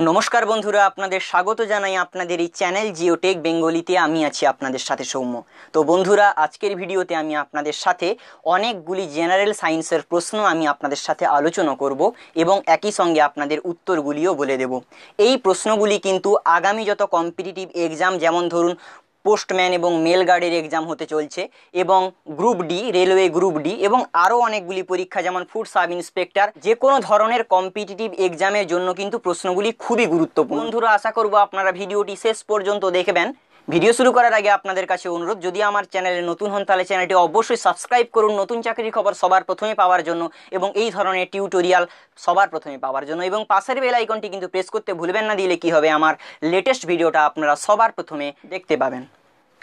নমস্কার বন্ধুরা, আপনাদের স্বাগত জানাই আপনাদের এই চ্যানেল জিওটেক বেঙ্গলিতে। আমি আছি আপনাদের সাথে সৌম্য। তো বন্ধুরা, আজকের ভিডিওতে আমি আপনাদের সাথে অনেকগুলি জেনারেল সায়েন্সের প্রশ্ন আমি আপনাদের সাথে আলোচনা করব এবং একই সঙ্গে আপনাদের উত্তরগুলিও বলে দেব। এই প্রশ্নগুলি কিন্তু আগামী যত কম্পিটিটিভ এক্সাম, যেমন ধরুন পোস্টম্যান এবং মেল গার্ডের এক্সাম হতে চলছে, এবং group D, railway group D, এবং আরও অনেকগুলি পরীক্ষা যেমন ফুড সাব ইন্সপেক্টর, যে কোনো ধরনের কম্পিটিটিভ এক্সামের জন্য কিন্তু প্রশ্নগুলি খুবই গুরুত্বপূর্ণ। বন্ধুরা, আশা করব আপনারা ভিডিওটি শেষ পর্যন্ত দেখবেন। ভিডিও শুরু করার আগে আপনাদের কাছে অনুরোধ, যদি আমার চ্যানেলে নতুন হন তাহলে চ্যানেলটি অবশ্যই সাবস্ক্রাইব করুন নতুন চাকরির খবর সবার প্রথমে পাওয়ার জন্য এবং এই ধরনের টিউটোরিয়াল সবার প্রথমে পাওয়ার জন্য, এবং পাশের বেল আইকনটি কিন্তু প্রেস করতে ভুলবেন না। দিলে কি হবে, আমার লেটেস্ট ভিডিওটা আপনারা সবার প্রথমে দেখতে পাবেন।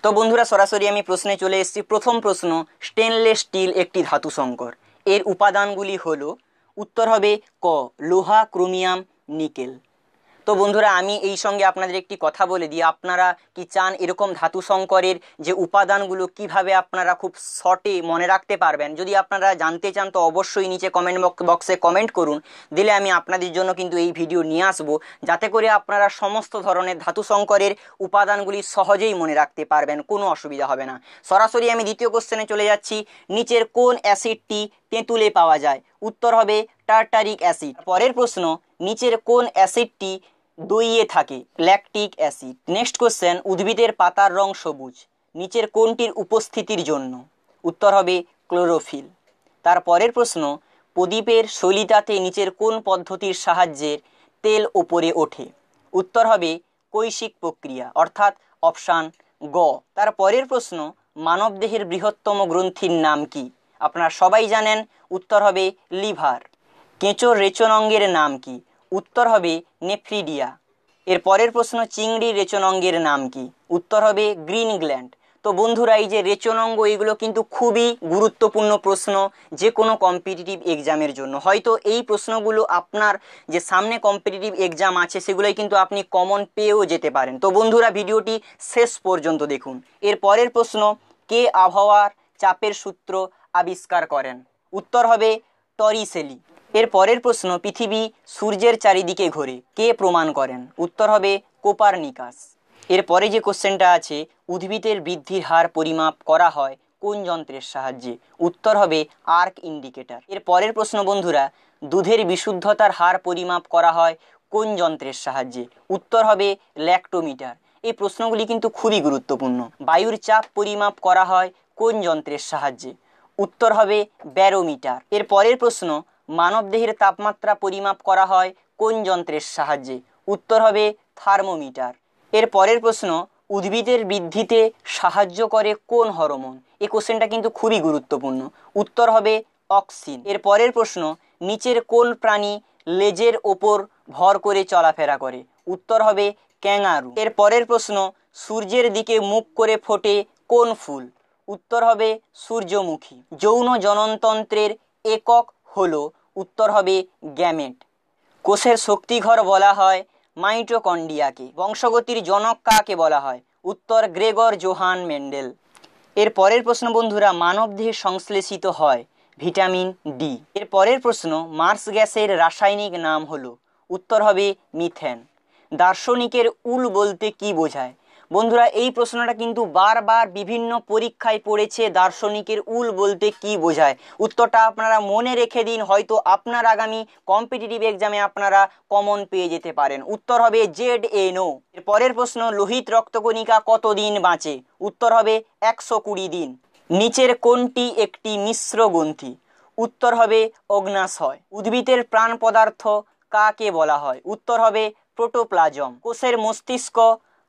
তো বন্ধুরা, সরাসরি আমি প্রশ্নে চলে এসেছি। প্রথম প্রশ্ন, স্টেনলেস স্টিল একটি ধাতু সংকর, এর উপাদানগুলি হলো, উত্তর হবে ক লোহা, ক্রোমিয়াম, নিকেল। তো বন্ধুরা, আমি এই সঙ্গে আপনাদের একটি কথা বলে দিই, আপনারা কি চান এরকম ধাতু সংকরের যে উপাদানগুলো কিভাবে আপনারা খুব শর্টে মনে রাখতে পারবেন? যদি আপনারা জানতে চান তো অবশ্যই নিচে কমেন্ট বক্সে কমেন্ট করুন, দিলে আমি আপনাদের জন্য কিন্তু এই ভিডিও নিয়ে আসবো, যাতে করে আপনারা সমস্ত ধরনের ধাতু সংকরের উপাদানগুলি সহজেই মনে রাখতে পারবেন, কোনো অসুবিধা হবে না। সরাসরি আমি দ্বিতীয় কোশ্চেনে চলে যাচ্ছি। নিচের কোন অ্যাসিডটি তেঁতুলে পাওয়া যায়? উত্তর হবে টার্টারিক অ্যাসিড। পরের প্রশ্ন, নিচের কোন অ্যাসিডটি দইয়ে থাকে? Lactic acid. নেক্সট কোশ্চেন, উদ্ভিদের পাতার রং সবুজ নিচের কোনটির উপস্থিতির জন্য? উত্তর হবে ক্লোরোফিল। তার পরের প্রশ্ন, প্রদীপের সলিতাতে নিচের কোন পদ্ধতির সাহায্যে তেল ওপরে ওঠে? উত্তর হবে কৈশিক প্রক্রিয়া, অর্থাৎ অপশান গ। তার পরের প্রশ্ন, মানবদেহের বৃহত্তম গ্রন্থির নাম কি? আপনারা সবাই জানেন, উত্তর হবে লিভার। কেঁচোর রেচন অঙ্গের নাম কি? উত্তর হবে নেফ্রিডিয়া। এর পরের প্রশ্ন, চিংড়ির রেচন অঙ্গের নাম কি? উত্তর হবে গ্রিন গ্ল্যান্ড। তো বন্ধুরা, এই যে রেচন অঙ্গ, এগুলো কিন্তু খুবই গুরুত্বপূর্ণ প্রশ্ন যে কোনো কম্পিটিটিভ এক্সামের জন্য। হয়তো এই প্রশ্নগুলো আপনার যে সামনে কম্পিটিটিভ এক্সাম আছে সেগুলোই কিন্তু আপনি কমন পেয়েও যেতে পারেন। তো বন্ধুরা, ভিডিওটি শেষ পর্যন্ত দেখুন। এর পরের প্রশ্ন, কে আবহাওয়ার চাপের সূত্র আবিষ্কার করেন? উত্তর হবে টরিসেলি। এর পরের প্রশ্ন, পৃথিবী সূর্যের চারিদিকে ঘোরে কে প্রমাণ করেন? উত্তর হবে কোপারনিকাস। এর পরে যে কোশ্চেনটা আছে, উদ্ভিদের বৃদ্ধির হার পরিমাপ করা হয় কোন যন্ত্রের সাহায্যে? উত্তর হবে আর্ক ইন্ডিকেটর। এর পরের প্রশ্ন বন্ধুরা, দুধের বিশুদ্ধতার হার পরিমাপ করা হয় কোন যন্ত্রের সাহায্যে? উত্তর হবে ল্যাক্টোমিটার। এই প্রশ্নগুলি কিন্তু খুবই গুরুত্বপূর্ণ। বায়ুর চাপ পরিমাপ করা হয় কোন যন্ত্রের সাহায্যে? উত্তর হবে ব্যারোমিটার। এর পরের প্রশ্ন, মানবদেহের তাপমাত্রা পরিমাপ করা হয় কোন যন্ত্রের সাহায্যে? উত্তর হবে থার্মোমিটার। এর পরের প্রশ্ন, উদ্ভিদের বৃদ্ধিতে সাহায্য করে কোন হরমোন? এই কোশ্চেনটা কিন্তু খুবই গুরুত্বপূর্ণ। উত্তর হবে অক্সিন। এর পরের প্রশ্ন, নিচের কোন প্রাণী লেজের ওপর ভর করে চলাফেরা করে? উত্তর হবে ক্যাঙ্গারু। এর পরের প্রশ্ন, সূর্যের দিকে মুখ করে ফোটে কোন ফুল? উত্তর হবে সূর্যমুখী। যৌন জননতন্ত্রের একক হলো? উত্তর হবে গ্যামেট। কোষের শক্তিঘর বলা হয় মাইটোকন্ড্রিয়াকে। বংশগতির জনক কাকে বলা হয়? উত্তর গ্রেগর জোহান মেন্ডেল। এর পরের প্রশ্ন বন্ধুরা, মানবদেহে সংশ্লেষিত হয় ভিটামিন ডি। এর পরের প্রশ্ন, মার্স গ্যাসের রাসায়নিক নাম হলো? উত্তর হবে মিথেন। দার্শনিকের উল বলতে কি বোঝায়? বন্ধুরা, এই প্রশ্নটা কিন্তু বারবার বিভিন্ন পরীক্ষায় পড়েছে, দার্শনিকের উল বলতে কি বোঝায়। উত্তরটা আপনারা মনে রেখে দিন, হয়তো আপনার আগামী কম্পিটিটিভ এক্সামে আপনারা কমন পেয়ে যেতে পারেন। উত্তর হবে ZNO। এর পরের প্রশ্ন, লোহিত রক্তকণিকা কতদিন বাঁচে? উত্তর হবে 120 দিন। নিচের কোনটি একটি মিশ্র গ্রন্থি? উত্তর হবে অগ্নাশয়। উদ্ভিদের প্রাণ পদার্থ কাকে বলা হয়? উত্তর হবে প্রোটোপ্লাজম। কোষের মস্তিষ্ক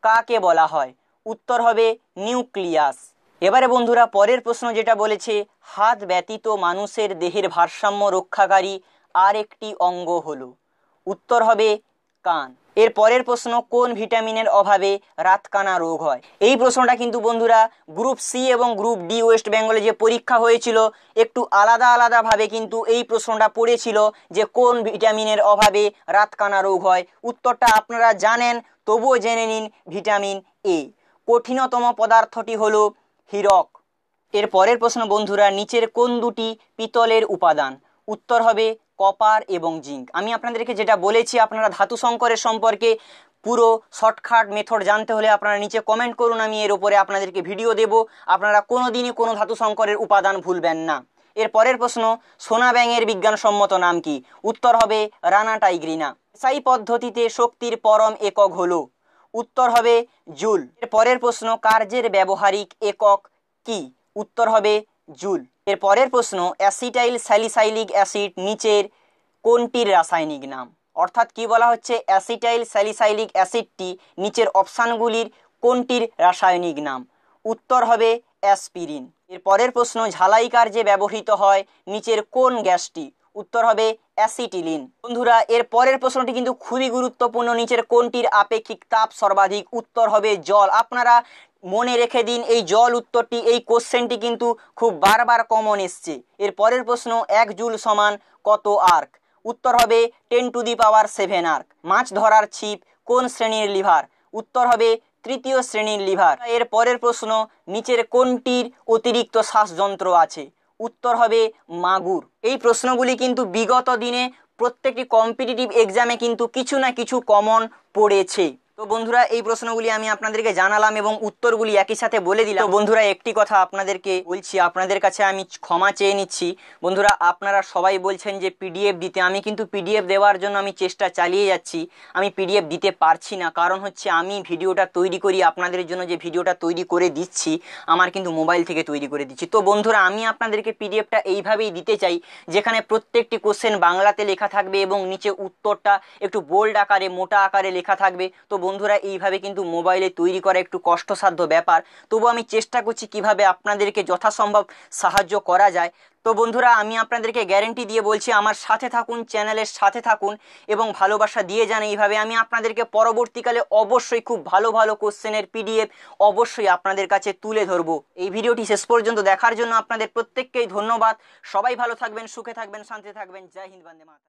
কাকে বলা হয়? উত্তর হবে নিউক্লিয়াস। এবারে বন্ধুরা, পরের প্রশ্ন যেটা বলেছে, হাত ব্যতীত মানুষের দেহের ভারসাম্য রক্ষাকারী আর একটি অঙ্গ হলো? উত্তর হবে কান। এর পরের প্রশ্ন, কোন ভিটামিনের অভাবে রাতকানা রোগ হয়? এই প্রশ্নটা কিন্তু বন্ধুরা গ্রুপ সি এবং গ্রুপ ডি ওয়েস্ট বেঙ্গলে যে পরীক্ষা হয়েছিল, একটু আলাদা আলাদাভাবে কিন্তু এই প্রশ্নটা পড়েছিল যে কোন ভিটামিনের অভাবে রাতকানা রোগ হয়। উত্তরটা আপনারা জানেন, তবুও জেনে নিন, ভিটামিন এ। কঠিনতম পদার্থটি হলো হীরক। এর পরের প্রশ্ন বন্ধুরা, নিচের কোন দুটি পিতলের উপাদান? উত্তর হবে কপার এবং জিঙ্ক। আমি আপনাদেরকে যেটা বলেছি, আপনারা ধাতু সংকরের সম্পর্কে পুরো শর্টকাট মেথড জানতে হলে আপনারা নিচে কমেন্ট করুন, আমি এর উপরে আপনাদেরকে ভিডিও দেব। আপনারা কোনোদিনই কোনো ধাতু সংকরের উপাদান ভুলবেন না। এর পরের প্রশ্ন, সোনা ব্যাঙের বিজ্ঞানসম্মত নাম কি? উত্তর হবে রানা টাইগ্রিনা। এসআই পদ্ধতিতে শক্তির পরম একক হলো? উত্তর হবে জুল। এর পরের প্রশ্ন, কার্যের ব্যবহারিক একক কি? উত্তর হবে জুল। এর পরের প্রশ্ন, অ্যাসিটাইল স্যালিসাইলিক অ্যাসিড নিচের কোনটির রাসায়নিক নাম? অর্থাৎ কি বলা হচ্ছে, অ্যাসিটাইল স্যালিসাইলিক অ্যাসিডটি নিচের অপশানগুলির কোনটির রাসায়নিক নাম? উত্তর হবে অ্যাসপিরিন। এর পরের প্রশ্ন, ঝালাই কার্যে ব্যবহৃত হয় নিচের কোন গ্যাসটি? উত্তর হবে অ্যাসিটিলিন। বন্ধুরা, এর পরের প্রশ্নটি কিন্তু খুবই গুরুত্বপূর্ণ, নিচের কোনটির আপেক্ষিক তাপ সর্বাধিক? উত্তর হবে জল। আপনারা মনে রেখে দিন এই জল উত্তরটি, এই কোশ্চেনটি কিন্তু খুব বারবার কমন এসছে। এর পরের প্রশ্ন, 1 জুল সমান কত আর্ক? উত্তর হবে 10⁷ আর্ক। মাছ ধরার ছিপ কোন শ্রেণীর লিভার? উত্তর হবে তৃতীয় শ্রেণীর লিভার। এর পরের প্রশ্ন, নিচের কোনটির অতিরিক্ত শ্বাসযন্ত্র আছে? উত্তর হবে মাগুর। এই প্রশ্নগুলি কিন্তু বিগত দিনে প্রত্যেকটি কম্পিটিটিভ এক্সামে কিন্তু কিছু না কিছু কমন পড়েছে। তো বন্ধুরা, এই প্রশ্নগুলি আমি আপনাদেরকে জানালাম এবং উত্তরগুলি একই সাথে বলে দিলাম। তো বন্ধুরা, একটি কথা আপনাদেরকে বলছি, আপনাদের কাছে আমি ক্ষমা চেয়ে নিচ্ছি। বন্ধুরা, আপনারা সবাই বলছেন যে পিডিএফ দিতে, আমি কিন্তু পিডিএফ দেওয়ার জন্য আমি চেষ্টা চালিয়ে যাচ্ছি। আমি পিডিএফ দিতে পারছি না, কারণ হচ্ছে আমি ভিডিওটা তৈরি করি আপনাদের জন্য, যে ভিডিওটা তৈরি করে দিচ্ছি আমার কিন্তু মোবাইল থেকে তৈরি করে দিচ্ছি। তো বন্ধুরা, আমি আপনাদেরকে পিডিএফটা এইভাবেই দিতে চাই, যেখানে প্রত্যেকটি কোশ্চেন বাংলাতে লেখা থাকবে এবং নিচে উত্তরটা একটু বোল্ড আকারে, মোটা আকারে লেখা থাকবে। তো বন্ধুরা, এইভাবে কিন্তু মোবাইলে তৈরি করা একটু কষ্টসাধ্য ব্যাপার, তবু আমি চেষ্টা করছি কিভাবে আপনাদেরকে যথাসম্ভব সাহায্য করা যায়। তো বন্ধুরা, আমি আপনাদেরকে গ্যারেন্টি দিয়ে বলছি, আমার সাথে থাকুন, চ্যানেলের সাথে থাকুন এবং ভালোবাসা দিয়ে যান। এইভাবে আমি আপনাদেরকে পরবর্তীকালে অবশ্যই খুব ভালো ভালো কোশ্চেনের পিডিএফ অবশ্যই আপনাদের কাছে তুলে ধরবো। এই ভিডিওটি শেষ পর্যন্ত দেখার জন্য আপনাদের প্রত্যেককেই ধন্যবাদ। সবাই ভালো থাকবেন, সুখে থাকবেন, শান্তিতে থাকবেন। জয় হিন্দ, বন্দে মাতরম।